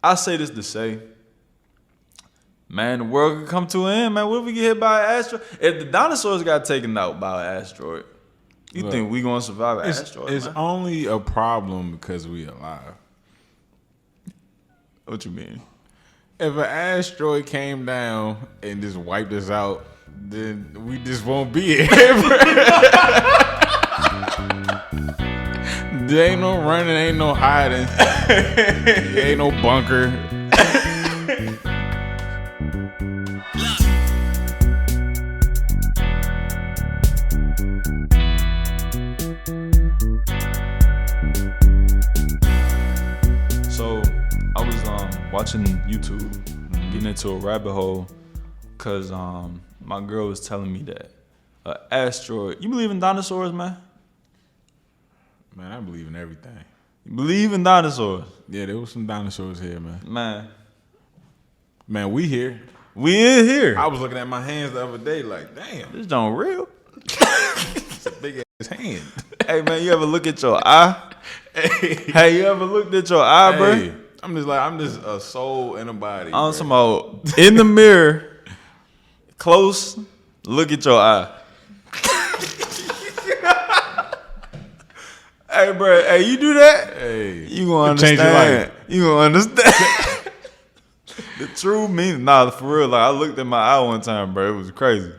I say this to say, man, the world could come to an end, man. What if we get hit by an asteroid? If the dinosaurs got taken out by an asteroid, you think we gonna survive an asteroid? It's only a problem because we alive. What you mean? If an asteroid came down and just wiped us out, then we just won't be here. There ain't no running, ain't no hiding, ain't no bunker. So I was watching YouTube, getting into a rabbit hole, cause my girl was telling me that an asteroid. You believe in dinosaurs, man? Man, I believe in everything. You believe in dinosaurs? Yeah, there was some dinosaurs here, man. Man, we here. We in here. I was looking at my hands the other day like, damn. This don't real. It's a big ass hand. Hey, man, you ever look at your eye? Hey, you ever looked at your eye, bro? I'm just a soul in a body. I'm talking about in the mirror, close, look at your eye. Hey, bro, hey, you do that? Hey, you gonna understand. Change your life. You gonna understand. The true meaning. Nah, for real, like I looked at my eye one time, bro. It was crazy.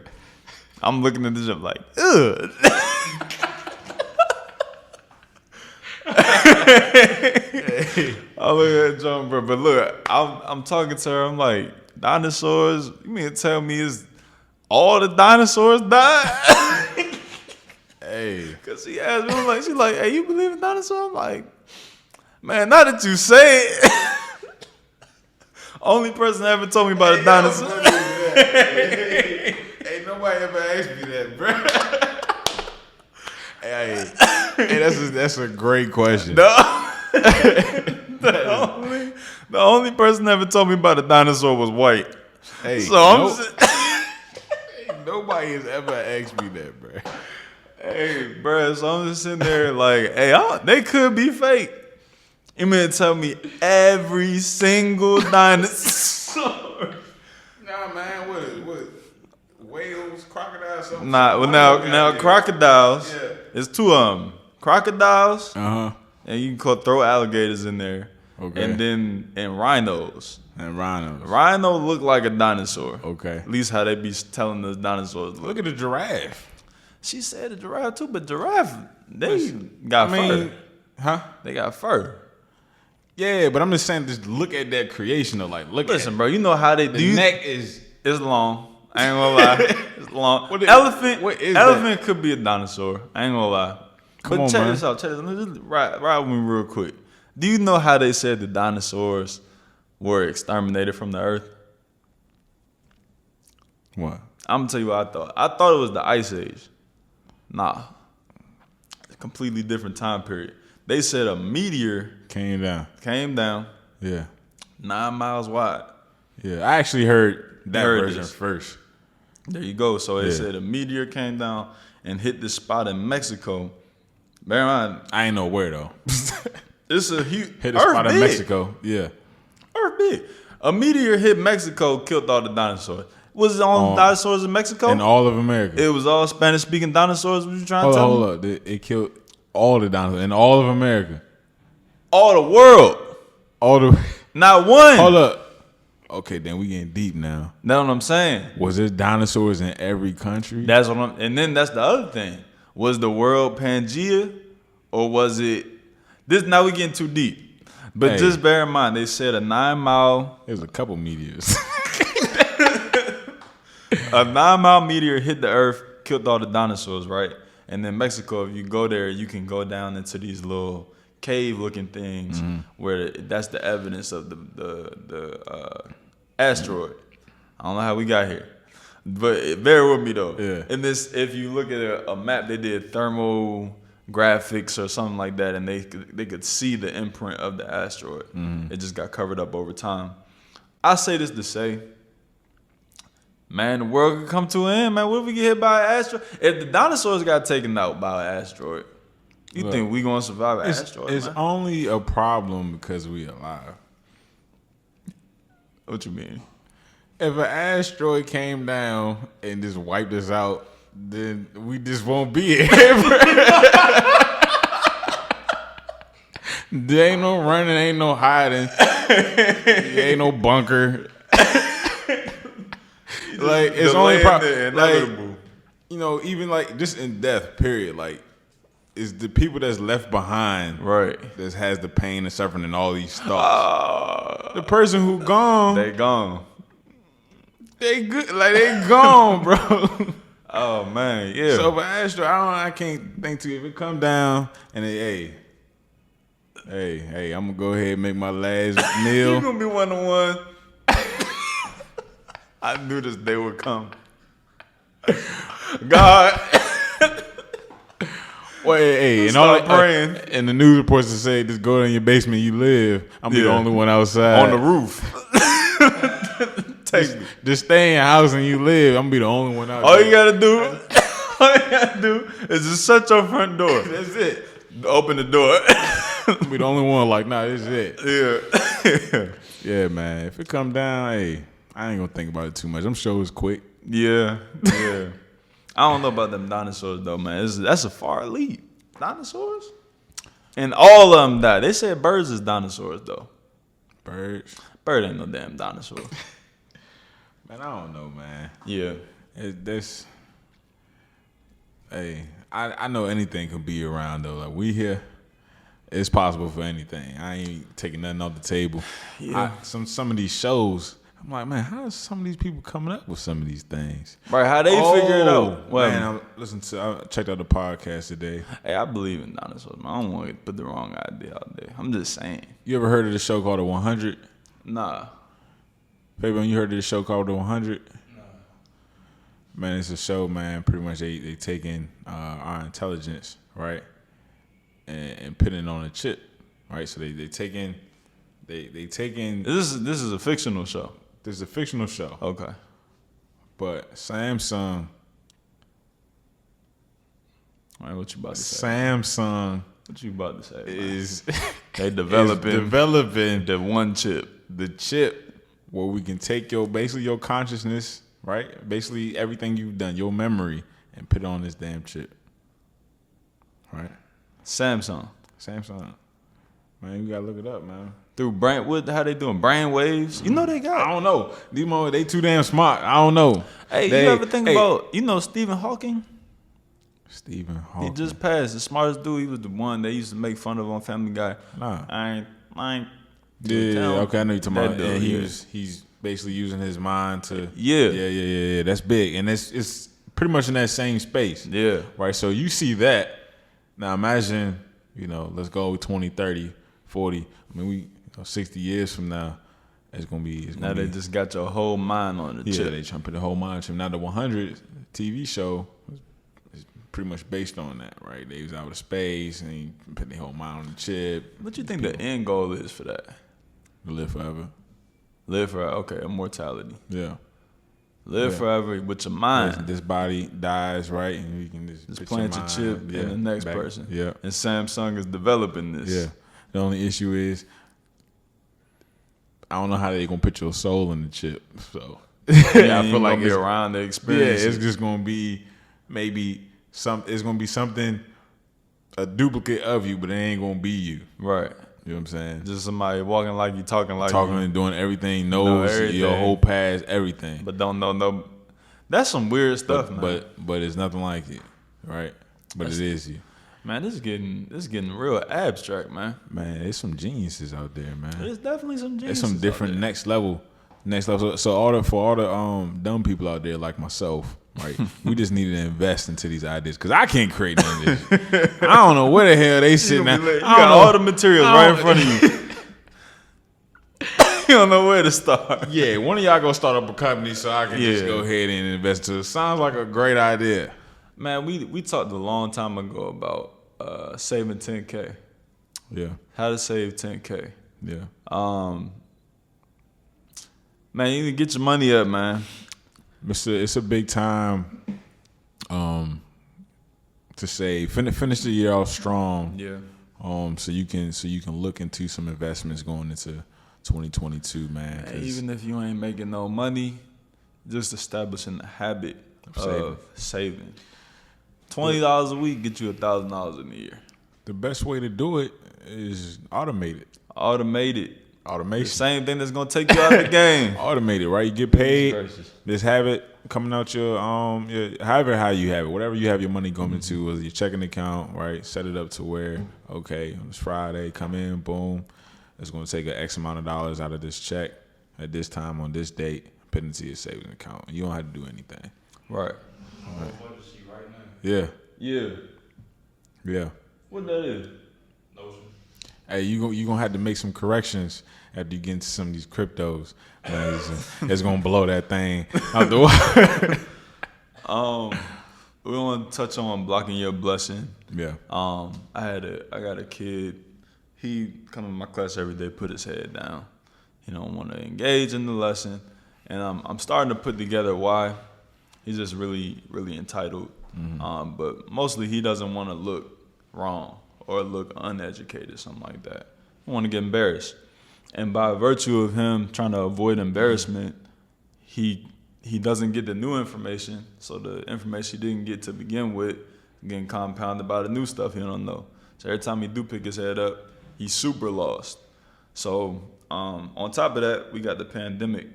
I'm looking at this shit like, ugh. I look at that jump, bro. But look, I'm talking to her. I'm like, dinosaurs? You mean to tell me is all the dinosaurs died? Hey, cause she asked me, she's like, hey, you believe in dinosaurs? I'm like, man, now that you say it, only person that ever told me about a dinosaur. Ain't nobody ever asked me that, bro. Hey, that's a great question. The only person that ever told me about a dinosaur was white. Hey, so nobody has ever asked me that, bro. Hey, bro, so I'm just sitting there like, hey, they could be fake. You mean to tell me every single dinosaur? Nah, man, what? Whales, crocodiles, something? Nah, well now crocodiles. Yeah. It's two of them. Crocodiles. Uh-huh. And you can throw alligators in there. Okay. And rhinos. Rhino look like a dinosaur. Okay. At least how they be telling us dinosaurs look. Look at the giraffe. She said a giraffe too, but giraffe, got fur. Huh? They got fur. Yeah, but I'm just saying, just look at that creation of Listen, bro, you know how they do. The neck is long. I ain't gonna lie. It's long. Elephant could be a dinosaur. I ain't gonna lie. But check this out. Just ride with me real quick. Do you know how they said the dinosaurs were exterminated from the earth? What? I'm gonna tell you what I thought. I thought it was the Ice Age. Nah. A completely different time period. They said a meteor came down. Yeah. 9 miles wide. Yeah. I actually heard that version first. There you go. So they said a meteor came down and hit this spot in Mexico. Bear in mind, I ain't know where though. It's a huge hit a spot in Mexico. Yeah. Earth big. A meteor hit Mexico, killed all the dinosaurs. Was it all dinosaurs in Mexico? In all of America. It was all Spanish-speaking dinosaurs? What you trying to tell me? Hold up. It killed all the dinosaurs in all of America. All the world. Not one. Hold up. Okay, then we getting deep now. That's what I'm saying. Was there dinosaurs in every country? And then that's the other thing. Was the world Pangea? Or was it... Now we getting too deep. But just bear in mind, they said a 9 mile... There's a couple meteors. A 9 mile meteor hit the earth, killed all the dinosaurs, right? And then Mexico, if you go there, you can go down into these little cave-looking things where that's the evidence of the asteroid. I don't know how we got here, but bear with me though. Yeah. In this, if you look at a map, they did thermographics or something like that, and they could see the imprint of the asteroid. It just got covered up over time. I say this to say, man, the world could come to an end, man. What if we get hit by an asteroid? If the dinosaurs got taken out by an asteroid, you think we gonna survive an asteroid? It's only a problem because we alive. What you mean? If an asteroid came down and just wiped us out, then we just won't be here. There ain't no running, ain't no hiding, ain't no bunker. Like it's only inevitable. You know, even like just in death, period. Like, it's the people that's left behind, Right. that has the pain and suffering and all these thoughts. The person who gone, They gone. they good, like they gone, bro. Oh man, yeah. So for Astro, I can't think to if it come down and it, hey, I'm gonna go ahead and make my last meal. You gonna be one of one. I knew this day would come. God. Well, hey, and Start praying. And the news reports to say just go in your basement you live. I'm be the only one outside On the roof. Just stay in your house and you live. I'm gonna be the only one out. All you gotta do is just shut your front door. That's it. Open the door. I'll be the only one like, nah, this is it. Yeah. Yeah, man. If it come down, hey, I ain't gonna think about it too much. I'm sure it's quick. Yeah. I don't know about them dinosaurs though, man. That's a far leap. Dinosaurs? And all of them died. They said birds is dinosaurs though. Birds? Bird ain't no damn dinosaur. Man, I don't know, man. Yeah. Hey, I know anything can be around though. Like we here, it's possible for anything. I ain't taking nothing off the table. Yeah. Some of these shows, I'm like, man, how is some of these people coming up with some of these things? Right, how they figure it out? Well, Man, I checked out the podcast today. hey, I believe in dinosaurs, man. I don't want to put the wrong idea out there. I'm just saying. You ever heard of the show called The 100? Nah. Fabian, you heard of the show called The 100? No. Man, it's a show, man. Pretty much they taking our intelligence, right, and putting it on a chip, right? So they taking. This is a fictional show. This is a fictional show. Okay. But Samsung. All right, what you about to say? Samsung What you about to say? is They developing the one chip. The chip where we can take basically your consciousness, right? Basically everything you've done, your memory, and put it on this damn chip. Right? Samsung. Man, you gotta look it up, man. Through Bryant, how they doing? Brain waves? You know they got. I don't know. These motherfuckers, they too damn smart. I don't know. Hey, you ever think about, Stephen Hawking? Stephen Hawking. He just passed. The smartest dude. He was the one they used to make fun of on Family Guy. Nah. I ain't. Yeah, okay, I know you're talking about. Dude, and he's basically using his mind to. Yeah. That's big, and it's pretty much in that same space. Yeah. Right. So you see that. Now imagine, let's go 20, 30, 40. I mean, 60 years from now, it's gonna be. They just got your whole mind on the chip. Yeah, they trying to put the whole mind on the chip. Now the 100 TV show is pretty much based on that, right? They was out of space and he put their whole mind on the chip. What you think the end goal is for that? To live forever. Live forever. Okay, immortality. Yeah. Live forever with your mind. This body dies, right? And you can just plant your chip in the next person. Yeah. And Samsung is developing this. Yeah. The only issue is, I don't know how they gonna put your soul in the chip. So I feel like it's around the experience. Yeah, it's just gonna be it's gonna be something, a duplicate of you, but it ain't gonna be you. Right. You know what I'm saying? Just somebody walking like you, talking like you. and doing everything, knows your whole past, everything. But don't know no. That's some weird stuff, man. But it's nothing like it, right? But it is you. Man, this is getting real abstract, man. Man, there's some geniuses out there, man. There's definitely some geniuses. There's some different next level. So for all the dumb people out there like myself, right? We just need to invest into these ideas because I can't create none of this. I don't know where the hell they sitting at. You got all the materials right in front of you. You don't know where to start. Yeah, one of y'all go start up a company so I can just go ahead and invest into it. Sounds like a great idea. Man, we talked a long time ago about saving $10K. Yeah. How to save $10K. Yeah. Man, you need to get your money up, man. It's a big time to save. Finish the year off strong. Yeah. So you can look into some investments going into 2022, man. Even if you ain't making no money, just establishing the habit of saving. $20 a week get you $1,000 in a year. The best way to do it is automate it. Automation. The same thing that's gonna take you out of the game. Automate it, right? You get paid. Just have it coming out your however how you have it, whatever you have your money going to, whether your checking account, right? Set it up to where it's Friday, come in, boom. It's gonna take an X amount of dollars out of this check at this time on this date, put it into your savings account. You don't have to do anything. Right. Yeah. Yeah. What that is? Hey, you gonna have to make some corrections after you get into some of these cryptos. It's gonna blow that thing out the water. We want to touch on blocking your blessing. Yeah. I got a kid. He come to my class every day, put his head down. He don't want to engage in the lesson, and I'm starting to put together why. He's just really, really entitled. But mostly he doesn't want to look wrong or look uneducated, something like that. He want to get embarrassed. And by virtue of him trying to avoid embarrassment, he doesn't get the new information. So the information he didn't get to begin with getting compounded by the new stuff he don't know. So every time he do pick his head up, he's super lost. So on top of that, we got the pandemic.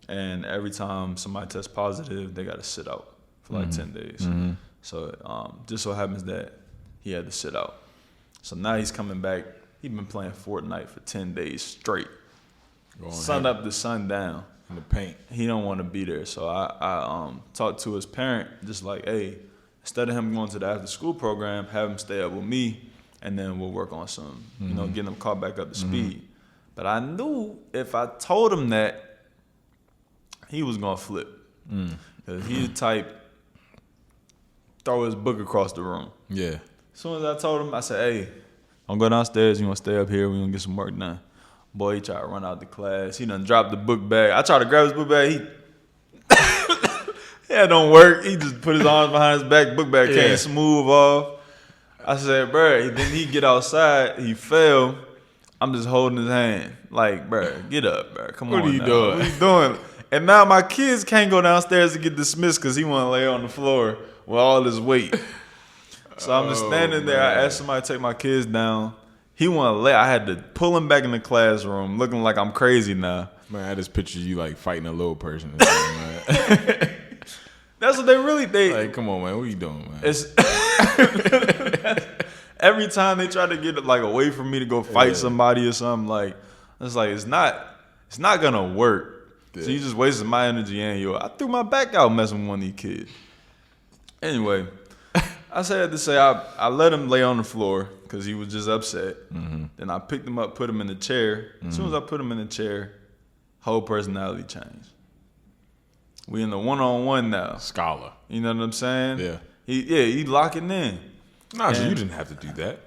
And every time somebody tests positive, they got to sit out for like 10 days. So just so happens that he had to sit out. So now he's coming back. He's been playing Fortnite for 10 days straight. Sun up to sundown. In the paint. He don't want to be there. So I talked to his parent, just like, hey, instead of him going to the after school program, have him stay up with me, and then we'll work on some, getting him caught back up to speed. But I knew if I told him that, he was going to flip. Because he the type, throw his book across the room. Yeah. As soon as I told him, I said, hey, don't go downstairs. You want to stay up here. We're going to get some work done. Boy, he tried to run out the class. He done dropped the book bag. I tried to grab his book bag. Yeah, it don't work. He just put his arms behind his back. Book bag can't smooth off. I said, bruh, then he get outside. He fell. I'm just holding his hand. Like, bruh, get up, bruh. Come on. What are you doing? What are you doing? And now my kids can't go downstairs to get dismissed because he want to lay on the floor with all his weight. So I'm just standing there. I asked somebody to take my kids down. He want to lay. I had to pull him back in the classroom, looking like I'm crazy now. Man, I just picture you like fighting a little person. Or something, man. That's what they like. Come on, man. What are you doing, man? It's every time they try to get like away from me to go fight somebody or something, like it's not gonna work. Yeah. So you just wasted my energy and yours. I threw my back out messing with one of these kids. Anyway, I said to say I let him lay on the floor because he was just upset. Then I picked him up, put him in the chair. As soon as I put him in the chair, whole personality changed. We in the one-on-one now. Scholar. You know what I'm saying? Yeah. He locking in. Nah, so you didn't have to do that.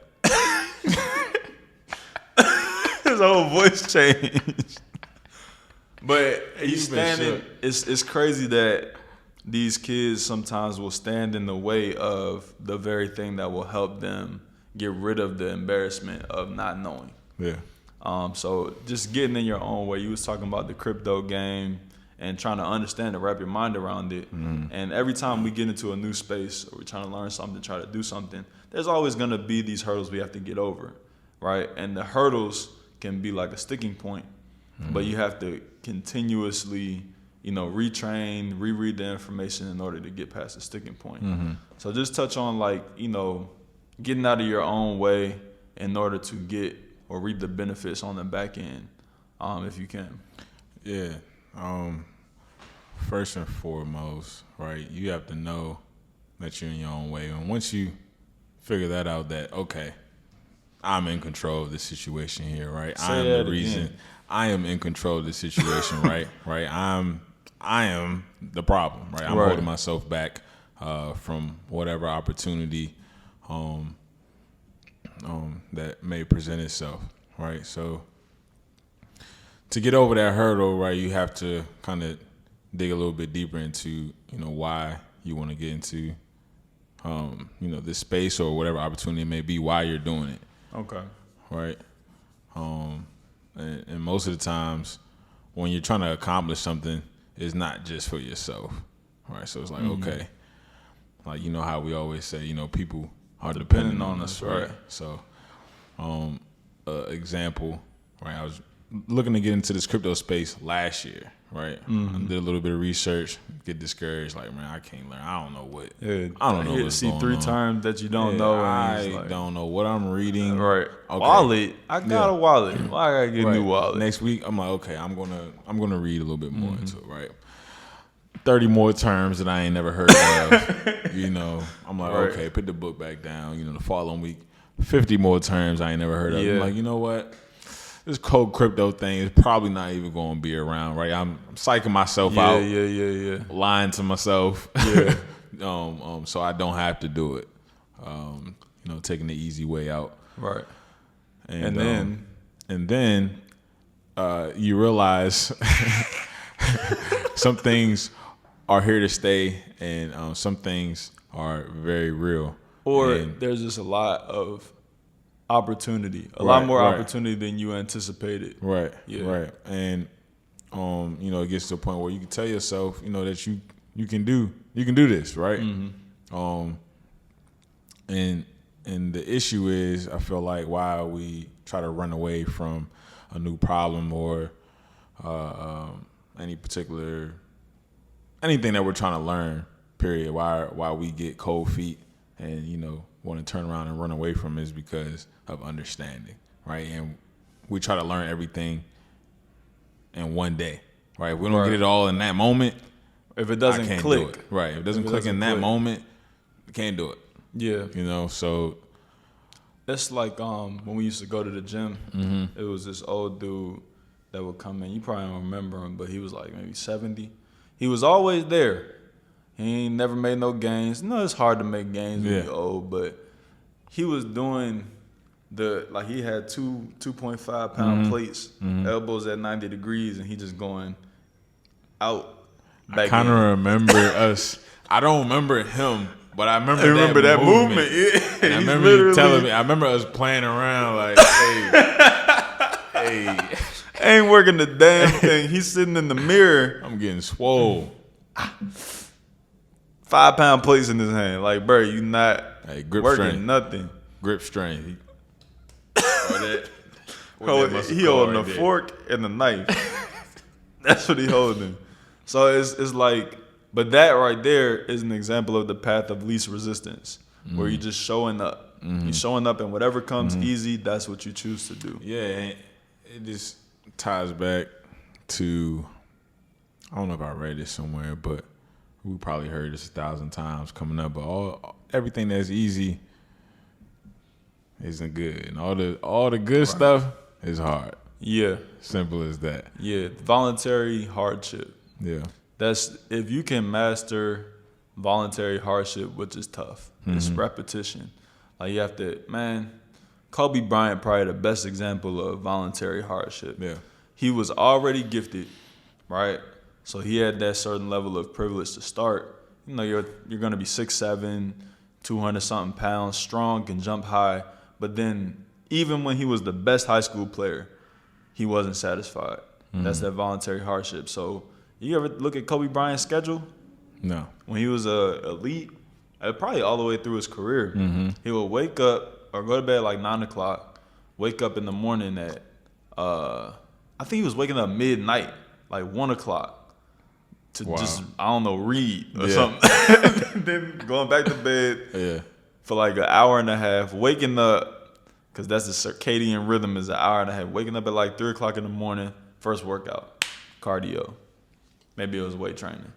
His whole voice changed. But he's standing. It's crazy that these kids sometimes will stand in the way of the very thing that will help them get rid of the embarrassment of not knowing. Yeah. So just getting in your own way. You was talking about the crypto game and trying to understand and wrap your mind around it. And every time we get into a new space or we're trying to learn something, try to do something, there's always going to be these hurdles we have to get over, right? And the hurdles can be like a sticking point, but you have to continuously, retrain, reread the information in order to get past the sticking point. So just touch on getting out of your own way in order to get or reap the benefits on the back end, if you can. Yeah. First and foremost, right, you have to know that you're in your own way. And once you figure that out, that, okay, I'm in control of the situation here, right? I am the reason. Again. I am in control of the situation, right? Right. I am the problem, right? I'm holding myself back from whatever opportunity that may present itself, right? So to get over that hurdle, right, you have to kind of dig a little bit deeper into, why you want to get into, this space or whatever opportunity it may be, why you're doing it. Okay. Right. and most of the times when you're trying to accomplish something, it's not just for yourself, right? So it's like, okay, like, you know how we always say, you know, people are dependent on us, right? So, example, right? I was looking to get into this crypto space last year, right? I did a little bit of research, get discouraged, like, man, I can't learn. I don't know what. Yeah, I don't know what's see going 3 on. terms that you don't know. I don't know what I'm reading. Right. Okay. Wallet. I got a wallet. Why I gotta get a new wallet? Next week, I'm like, okay, I'm gonna read a little bit more into it, right? 30 more terms that I ain't never heard of. You know, I'm like, okay, put the book back down. You know, the following week, 50 more terms I ain't never heard of. I'm like, you know what? This cold crypto thing is probably not even going to be around, right? I'm psyching myself out. Yeah. Lying to myself. Yeah. So I don't have to do it. You know, taking the easy way out. Right. And then you realize some things are here to stay, and some things are very real. Or there's just a lot of opportunity, a lot more opportunity than you anticipated. Right. Yeah. Right. And you know, it gets to a point where you can tell yourself, you know, that you can do this, right? And the issue is, I feel like while we try to run away from a new problem or anything that we're trying to learn, period, why we get cold feet and, you know, want to turn around and run away from it is because of understanding, right? And we try to learn everything in one day, right? If we don't get it all in that moment, if it doesn't click, do it. Right? If it doesn't click in that moment, we can't do it. Yeah, you know. So it's like when we used to go to the gym, it was this old dude that would come in. You probably don't remember him, but he was like maybe 70. He was always there. He ain't never made no gains. No, it's hard to make gains when you're old, but he was doing he had 2.5 pound plates, elbows at 90 degrees, and he just going out. I kind of remember us. I don't remember him, but I remember that movement. Yeah. And I remember you telling me. I remember us playing around like, hey, ain't working the damn thing. He's sitting in the mirror. I'm getting swole. 5 pound plates in his hand. Like, bro, you not grip working strength. nothing. Grip strength. He holding the fork and the knife. That's what he holding. So it's like, but that right there is an example of the path of least resistance, where you're just showing up. You're showing up, and whatever comes easy, that's what you choose to do. Yeah, and it just ties back to, I don't know if I read this somewhere, but we probably heard this 1,000 times coming up. But everything that's easy isn't good, and all the good stuff is hard. Yeah, simple as that. Yeah, voluntary hardship. Yeah, that's if you can master voluntary hardship, which is tough. It's repetition. Like you have to, Kobe Bryant probably the best example of voluntary hardship. Yeah, he was already gifted, right? So he had that certain level of privilege to start. You know, you're gonna be 6'7", 200-something pounds, strong, can jump high. But then, even when he was the best high school player, he wasn't satisfied. That's that voluntary hardship. So, you ever look at Kobe Bryant's schedule? No. When he was elite, probably all the way through his career, he would wake up or go to bed like 9 o'clock, wake up in the morning at, I think he was waking up midnight, like 1 o'clock. To just, I don't know, read or something. Then going back to bed for like an hour and a half, waking up, because that's the circadian rhythm is an hour and a half, waking up at like 3 o'clock in the morning, first workout, cardio. Maybe it was weight training.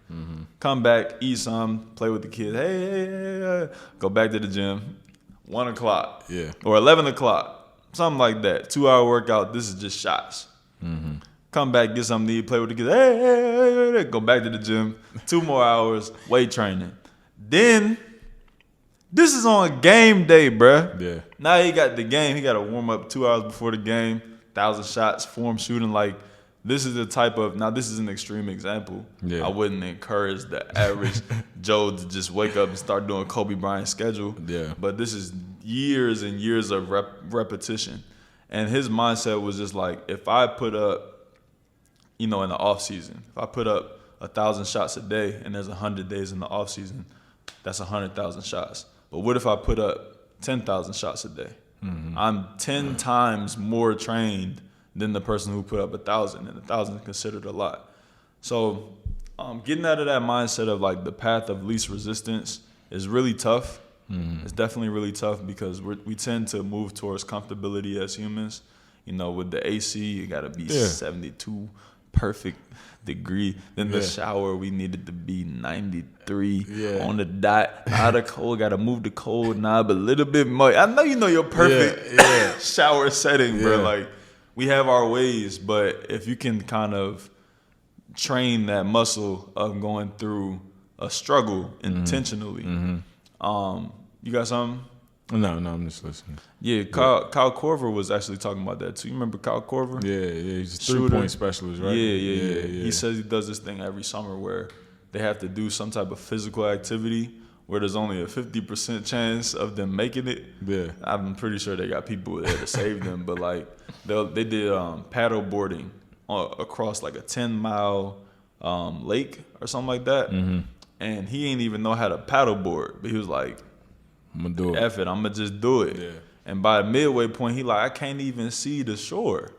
Come back, eat some, play with the kids. Hey. Go back to the gym, 1 o'clock. Yeah. Or 11 o'clock, something like that. 2-hour workout, this is just shots. Come back, get something to eat, play with the kids. Hey, go back to the gym. 2 more hours, weight training. Then, this is on game day, bruh. Yeah. Now he got the game. He got to warm up 2 hours before the game. 1,000 shots, form shooting. Like, this is the type of, now this is an extreme example. Yeah. I wouldn't encourage the average Joe to just wake up and start doing Kobe Bryant's schedule. Yeah. But this is years and years of repetition. And his mindset was just like, if I put up, in the off season, if I put up 1,000 shots a day and there's 100 days in the off season, that's 100,000 shots. But what if I put up 10,000 shots a day? Mm-hmm. I'm 10 times more trained than the person who put up 1,000, and 1,000 is considered a lot. So getting out of that mindset of like the path of least resistance is really tough. Mm-hmm. It's definitely really tough because we tend to move towards comfortability as humans. With the AC, you got to be 72 perfect degree. Then the shower, we needed to be 93 on the dot. Out of cold, got to move the cold knob a little bit more. I know your perfect shower setting, bro. Like, we have our ways, but if you can kind of train that muscle of going through a struggle intentionally, you got something? No, I'm just listening. Yeah, Kyle Korver was actually talking about that too. You remember Kyle Korver? Yeah, he's a 3-point specialist, right? Yeah. He says he does this thing every summer where they have to do some type of physical activity where there's only a 50% chance of them making it. Yeah. I'm pretty sure they got people there to save them, but like they did paddle boarding across like a 10-mile lake or something like that. Mm-hmm. And he ain't even know how to paddle board, but he was like, I'm gonna do it. F it, I'm gonna just do it. Yeah. And by the midway point, he like, I can't even see the shore.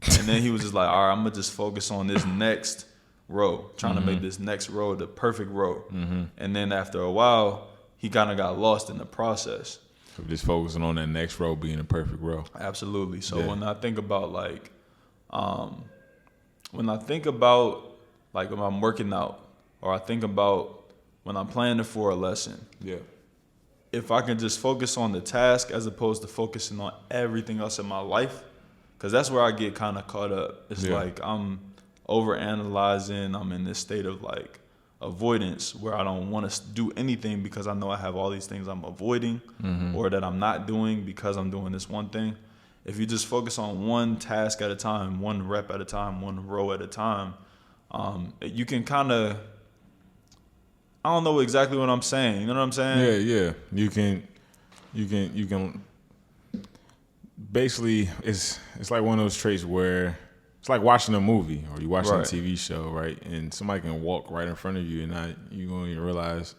And then he was just like, all right, I'm gonna just focus on this next row, trying to make this next row the perfect row. Mm-hmm. And then after a while, he kind of got lost in the process. So just focusing on that next row being a perfect row. Absolutely. So when I think about like, when I'm working out, or I think about when I'm planning for a lesson. Yeah. If I can just focus on the task as opposed to focusing on everything else in my life, because that's where I get kind of caught up. It's like I'm overanalyzing. I'm in this state of like avoidance where I don't want to do anything because I know I have all these things I'm avoiding or that I'm not doing because I'm doing this one thing. If you just focus on one task at a time, one rep at a time, one row at a time, you can kind of, I don't know exactly what I'm saying. You know what I'm saying? Yeah. You can. Basically, it's like one of those traits where it's like watching a movie or you watching a TV show, right? And somebody can walk right in front of you, and you don't even realize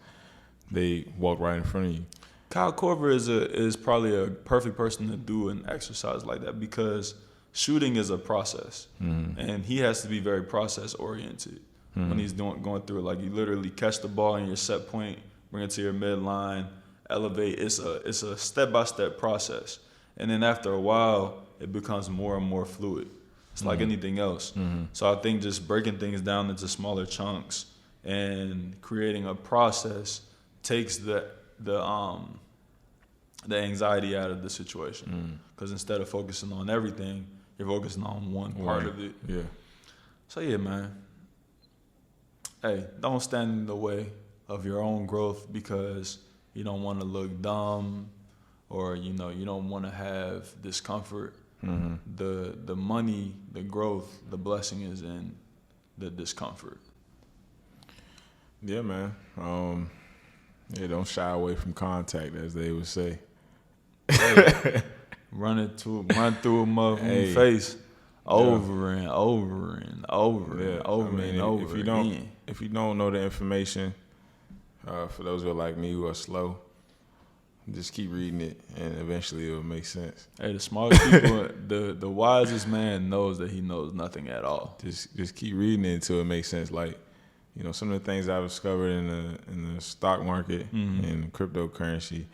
they walked right in front of you. Kyle Korver is probably a perfect person to do an exercise like that because shooting is a process, and he has to be very process oriented. When he's going through it, like you literally catch the ball in your set point, bring it to your midline, elevate. It's a step-by-step process, and then after a while, it becomes more and more fluid. It's like anything else. So I think just breaking things down into smaller chunks and creating a process takes the anxiety out of the situation. Because instead of focusing on everything, you're focusing on one part of it. Yeah. So yeah, man. Hey, don't stand in the way of your own growth because you don't want to look dumb or, you don't want to have discomfort. The money, the growth, the blessing is in the discomfort. Yeah, man. Don't shy away from contact, as they would say. Hey, run through a motherfucking face over and over and over and over and over again. If you don't know the information, for those who are like me who are slow, just keep reading it, and eventually it'll make sense. Hey, the smartest people, the wisest man knows that he knows nothing at all. Just keep reading it until it makes sense. Like, some of the things I've discovered in the stock market and cryptocurrency,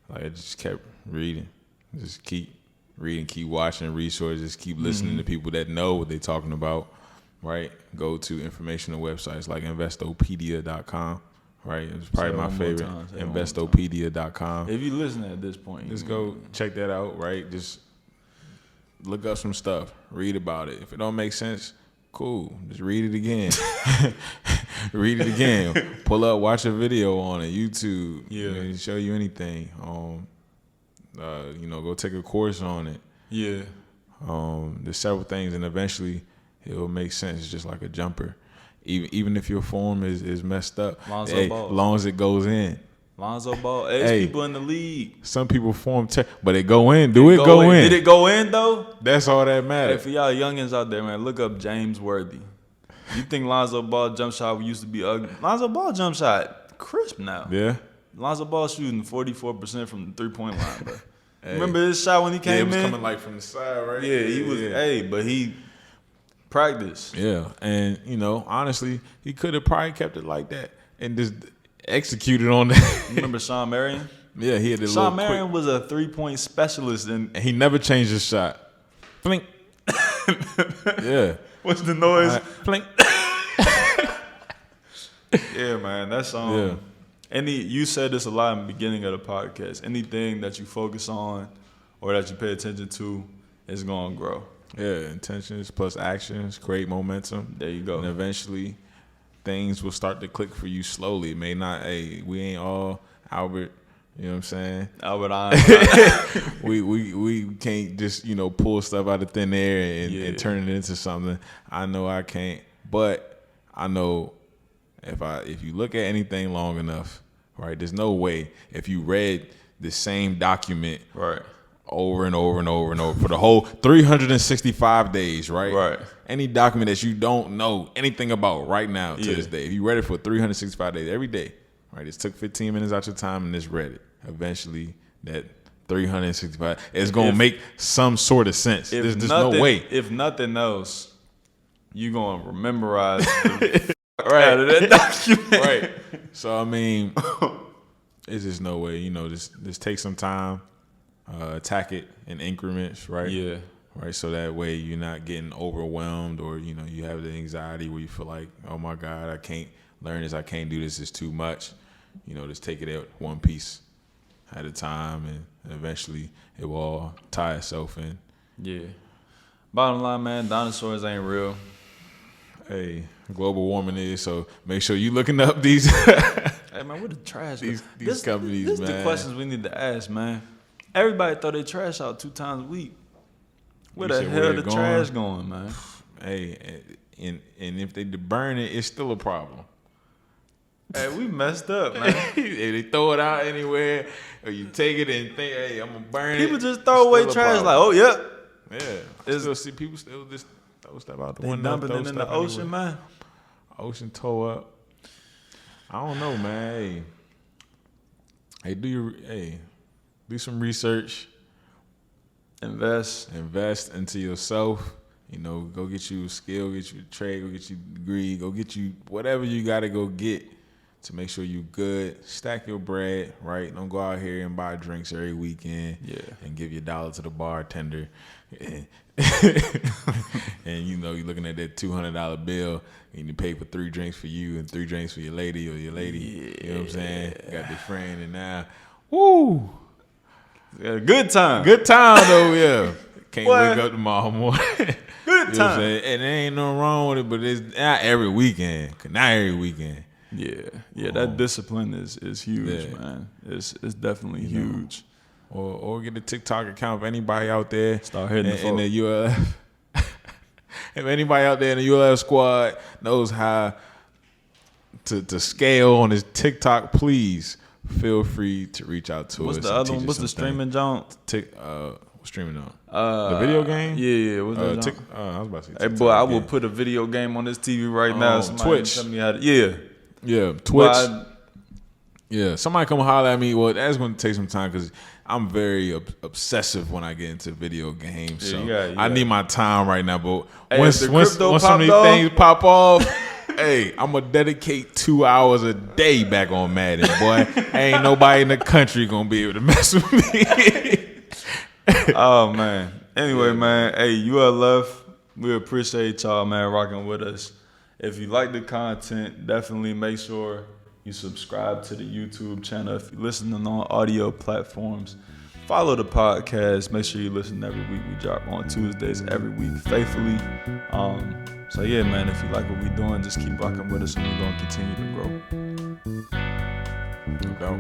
like I just kept reading. Just keep reading, keep watching resources, keep listening to people that know what they're talking about. Right, go to informational websites like Investopedia.com. Right, it's probably my favorite. Investopedia.com. If you listen at this point, just go check that out. Right, just look up some stuff, read about it. If it don't make sense, cool, just read it again. Read it again. Pull up, watch a video on it. YouTube, show you anything. Go take a course on it. Yeah. There's several things, and eventually it will make sense. It's just like a jumper. Even if your form is messed up, as long as it goes in, Lonzo Ball. There's people in the league. Some people form, but it go in. Do it go in? Did it go in though? That's all that Hey, matters. for y'all youngins out there, man, look up James Worthy. You think Lonzo Ball jump shot used to be ugly? Lonzo Ball jump shot crisp now. Yeah. Lonzo Ball shooting 44% from the 3-point line, bro. Remember his shot when he came in? It was coming like from the side, right? Yeah, he was. Hey, but he practiced. Yeah, and honestly, he could have probably kept it like that and just executed on that. You remember Sean Marion? Yeah, he had a Sean Marion was a 3-point specialist, and he never changed his shot. Flink. Yeah. What's the noise? Flink. Yeah, man, that's Yeah. You said this a lot in the beginning of the podcast. Anything that you focus on or that you pay attention to is gonna grow. Yeah, intentions plus actions create momentum. There you go. And eventually, things will start to click for you slowly. It may not. Hey, we ain't all Albert. You know what I'm saying? Albert Einstein. we can't just pull stuff out of thin air and turn it into something. I know I can't, but I know if you look at anything long enough, right? There's no way if you read the same document Right. over and over and over and over for the whole 365 days, right? Right. Any document that you don't know anything about right now to this day, if you read it for 365 days every day, right? It took 15 minutes out your time and just read it. Eventually, that 365 is going to make some sort of sense. There's no way. If nothing else, you're going to memorize the out of that document. Right. So, I mean, it's just no way. Just take some time, attack it in increments, right? Yeah. Right. So that way you're not getting overwhelmed or, you have the anxiety where you feel like, oh, my God, I can't learn this. I can't do this. It's too much. Just take it at one piece at a time, and eventually it will all tie itself in. Yeah. Bottom line, man, dinosaurs ain't real. Hey, global warming is, so make sure you looking up these Hey, man, what the trash? these companies, this man. This the questions we need to ask, man. Everybody throw their trash out 2 times a week. Where the hell the trash going, man? Hey, and if they burn it, it's still a problem. Hey, we messed up, man. If they throw it out anywhere, or you take it and think, hey, I'm gonna burn it. People just throw away trash like, oh, yep. Yeah. Still see people still just throw stuff out the They window. dumping it in the ocean, man. Ocean toe up. I don't know, man. Hey, do some research. Invest into yourself. Go get you a skill, get you a trade, go get you a degree, go get you whatever you got to go get to make sure you good. Stack your bread, right? Don't go out here and buy drinks every weekend and give your $1 to the bartender. And you're looking at that $200 bill and you pay for 3 drinks for you and 3 drinks for your lady or your lady. Yeah. You know what I'm saying? Got your friend and now, woo! Good time. Good time though, yeah. Can't wake up tomorrow morning. Good time. And there ain't nothing wrong with it, but it's not every weekend. Not every weekend. Yeah. That discipline is huge, man. It's definitely huge. Or get a TikTok account if anybody out there. Start hitting in the ULF. If anybody out there in the ULF squad knows how to scale on his TikTok, please feel free to reach out to us. What's the other one? What's the streaming junk? Streaming on the video game. Yeah. What's that junk? I was about to say. Hey, boy, I will put a video game on this TV right now. Twitch. Tell me how to, yeah, Twitch. Somebody come holler at me. Well, that's going to take some time because I'm very obsessive when I get into video games. So I need my time right now. But once some of these things pop off, hey, I'm going to dedicate 2 hours a day back on Madden, boy. Ain't nobody in the country going to be able to mess with me. Oh, man. Anyway, man, hey, ULF, we appreciate y'all, man, rocking with us. If you like the content, definitely make sure you subscribe to the YouTube channel. If you're listening on audio platforms, follow the podcast. Make sure you listen every week. We drop on Tuesdays every week faithfully. So, yeah, man, if you like what we're doing, just keep rocking with us and we're going to continue to grow. No doubt.